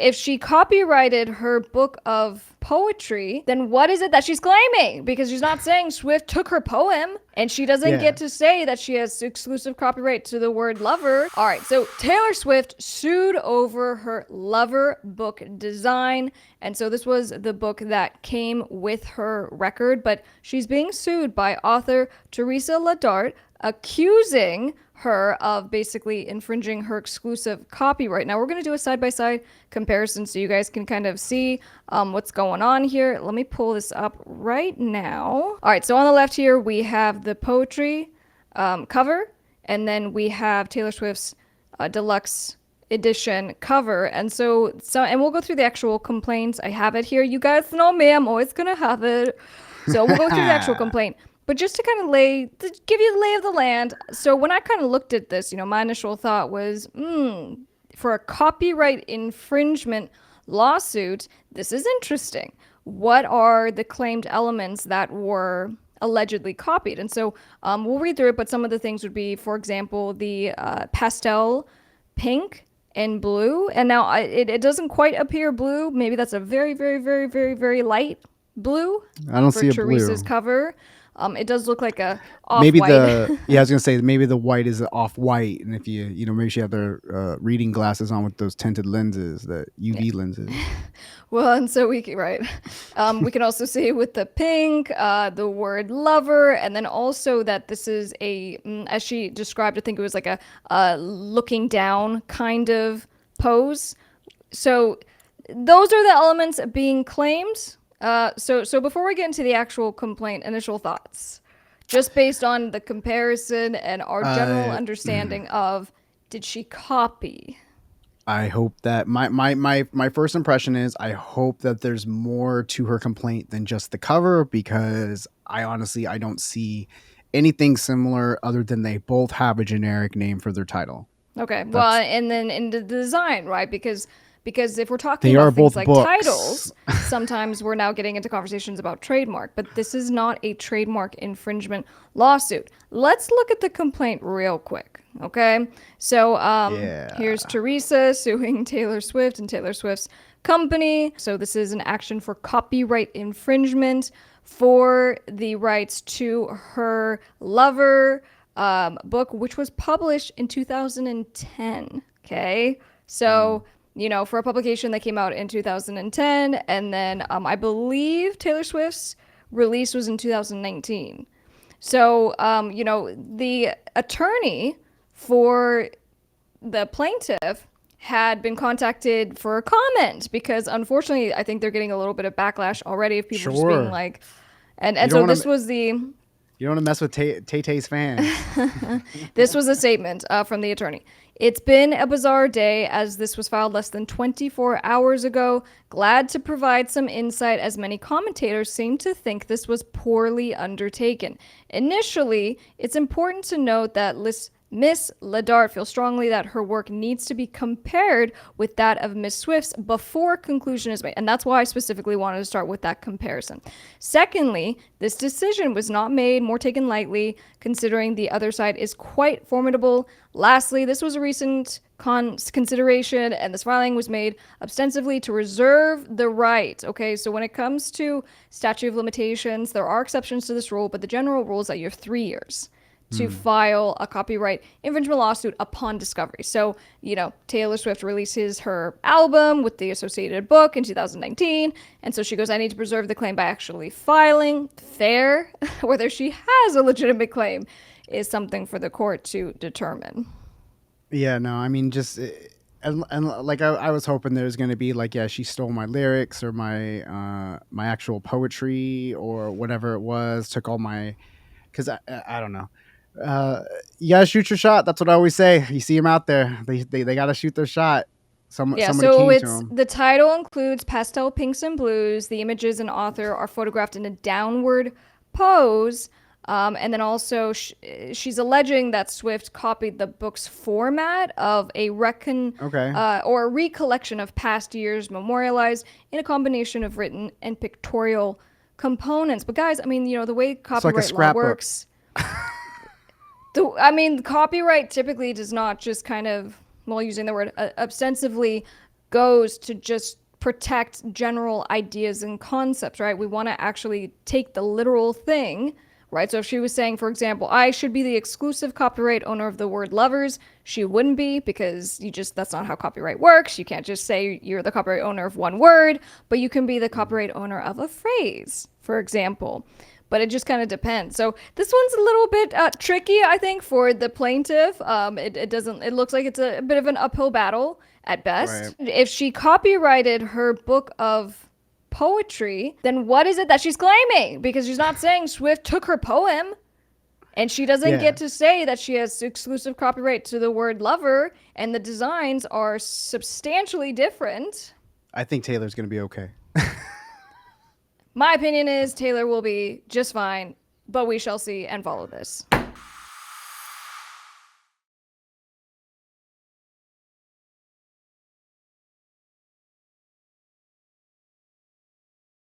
if she copyrighted her book of poetry, then what is it that she's claiming? Because she's not saying Swift took her poem, and she doesn't get to say that she has exclusive copyright to the word lover. All right, so Taylor Swift sued over her Lover book design. And so this was the book that came with her record, but she's being sued by author Teresa Ladart, accusing her of basically infringing her exclusive copyright. Now we're going to do a side-by-side comparison so you guys can kind of see what's going on here. Let me pull this up right now. All right, so on the left here we have the poetry cover, and then we have Taylor Swift's deluxe edition cover. And and we'll go through the actual complaints. I have it here. You guys know me, I'm always going to have it. So we'll go through the actual complaint. But just to kind of give you the lay of the land. So when I kind of looked at this, my initial thought was, for a copyright infringement lawsuit, this is interesting. What are the claimed elements that were allegedly copied? And so we'll read through it, but some of the things would be, for example, the pastel pink and blue. And now it doesn't quite appear blue. Maybe that's a very, very, very, very, very light blue. I don't see a Teresa's blue cover. It does look like a off-white. Maybe I was gonna say maybe the white is off-white, and if maybe she had their reading glasses on with those tinted lenses, the UV lenses. Well, and so we can also see with the pink, the word lover, and then also that this is as she described, I think it was like a looking down kind of pose. So those are the elements being claimed. So before we get into the actual complaint, initial thoughts, just based on the comparison and our general understanding of, did she copy? I hope that my first impression is I hope that there's more to her complaint than just the cover, because I don't see anything similar other than they both have a generic name for their title. Okay. Well, and then in the design, right? Because if we're talking about things like books. Titles, sometimes we're now getting into conversations about trademark, but this is not a trademark infringement lawsuit. Let's look at the complaint real quick, okay? So here's Teresa suing Taylor Swift and Taylor Swift's company. So this is an action for copyright infringement for the rights to her Lover book, which was published in 2010, okay? So... for a publication that came out in 2010, and then I believe Taylor Swift's release was in 2019. So, the attorney for the plaintiff had been contacted for a comment, because unfortunately, I think they're getting a little bit of backlash already of people just being like, and so this was the... You don't want to mess with Tay-Tay's fans. This was a statement from the attorney. It's been a bizarre day, as this was filed less than 24 hours ago. Glad to provide some insight, as many commentators seem to think this was poorly undertaken. Initially, it's important to note that Miss Ladart feels strongly that her work needs to be compared with that of Miss Swift's before conclusion is made. And that's why I specifically wanted to start with that comparison. Secondly, this decision was not made more taken lightly, considering the other side is quite formidable. Lastly, this was a recent consideration, and this filing was made ostensibly to reserve the right. Okay, so when it comes to statute of limitations, there are exceptions to this rule, but the general rule is that you have 3 years to file a copyright infringement lawsuit upon discovery. So, Taylor Swift releases her album with the associated book in 2019. And so she goes, I need to preserve the claim by actually filing. Fair. Whether she has a legitimate claim is something for the court to determine. Yeah, no, I mean, just... And like I was hoping there was going to be like, yeah, she stole my lyrics or my actual poetry or whatever it was, took all my... Because I don't know. You gotta shoot your shot. That's what I always say. You see them out there, they gotta shoot their shot. Somebody came to them. The title includes pastel pinks and blues. The images and author are photographed in a downward pose, and then also she's alleging that Swift copied the book's format of a or a recollection of past years memorialized in a combination of written and pictorial components. But guys, I mean, the way copyright law works. Copyright typically does not just kind of, using the word ostensibly goes to just protect general ideas and concepts, right? We want to actually take the literal thing, right? So if she was saying, for example, I should be the exclusive copyright owner of the word lovers, she wouldn't be, because that's not how copyright works. You can't just say you're the copyright owner of one word, but you can be the copyright owner of a phrase, for example. But it just kind of depends. So this one's a little bit tricky, I think, for the plaintiff. It looks like it's a bit of an uphill battle at best. Right. If she copyrighted her book of poetry, then what is it that she's claiming? Because she's not saying Swift took her poem, and she doesn't get to say that she has exclusive copyright to the word lover, and the designs are substantially different. I think Taylor's going to be okay. My opinion is Taylor will be just fine, but we shall see and follow this.